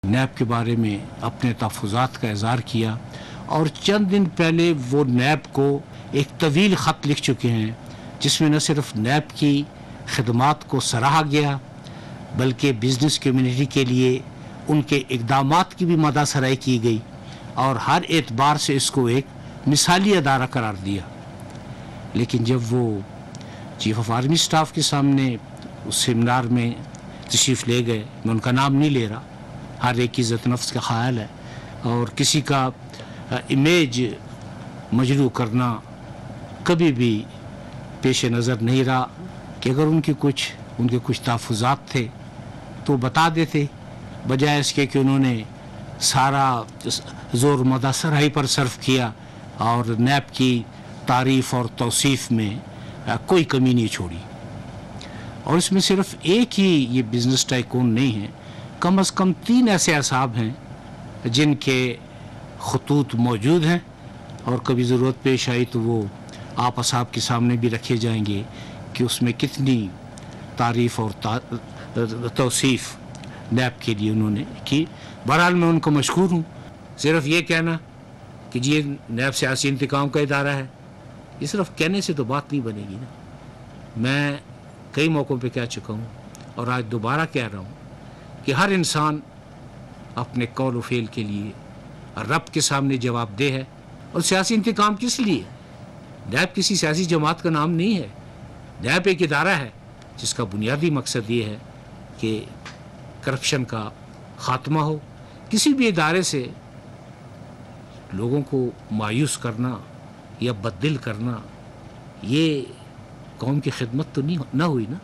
NAB کے بارے میں اپنے تحفظات کا اظہار کیا، اور چند دن پہلے وہ نیب کو ایک طویل خط لکھ چکے ہیں جس میں نہ صرف نیب کی خدمات کو سراہا گیا بلکہ بزنس کمیونٹی کے لیے ان کے اقدامات کی بھی مدح سرائی کی گئی، اور ہر اعتبار سے اس کو ایک مثالی ادارہ قرار دیا۔ لیکن جب وہ چیف آف آرمی سٹاف کے سامنے اس سیمینار میں تشریف لے گئے، میں ان کا نام نہیں لے رہا، ہر ایک کی عزت نفس کا خیال ہے، اور کسی کا امیج مجروح کرنا کبھی بھی پیش نظر نہیں رہا کہ اگر ان کے کچھ تحفظات تھے تو بتا دیتے، بجائے اس کے کہ انہوں نے سارا زور مدح سرائی پر صرف کیا اور نیب کی تعریف اور توصیف میں کوئی کمی نہیں چھوڑی۔ اور اس میں صرف ایک ہی یہ بزنس ٹائکون نہیں ہے، کم از کم 3 ایسے اصحاب ہیں جن کے خطوط موجود ہیں، اور کبھی ضرورت پیش آئی تو وہ آپ اصحاب کے سامنے بھی رکھے جائیں گے کہ اس میں کتنی تعریف اور توصیف نیب کے لیے انہوں نے کی۔ بہرحال میں ان کو مشکور ہوں۔ صرف یہ کہنا کہ جی نیب سیاسی انتقام کا ادارہ ہے، یہ صرف کہنے سے تو بات نہیں بنے گی نا۔ میں کئی موقعوں پہ کہہ چکا ہوں اور آج دوبارہ کہہ رہا ہوں کہ ہر انسان اپنے قول و فعل کے لیے رب کے سامنے جواب دہ ہے، اور سیاسی انتقام کس لیے؟ نیب کسی سیاسی جماعت کا نام نہیں ہے، نیب ایک ادارہ ہے جس کا بنیادی مقصد یہ ہے کہ کرپشن کا خاتمہ ہو۔ کسی بھی ادارے سے لوگوں کو مایوس کرنا یا بددل کرنا، یہ قوم کی خدمت تو نہ ہوئی نا۔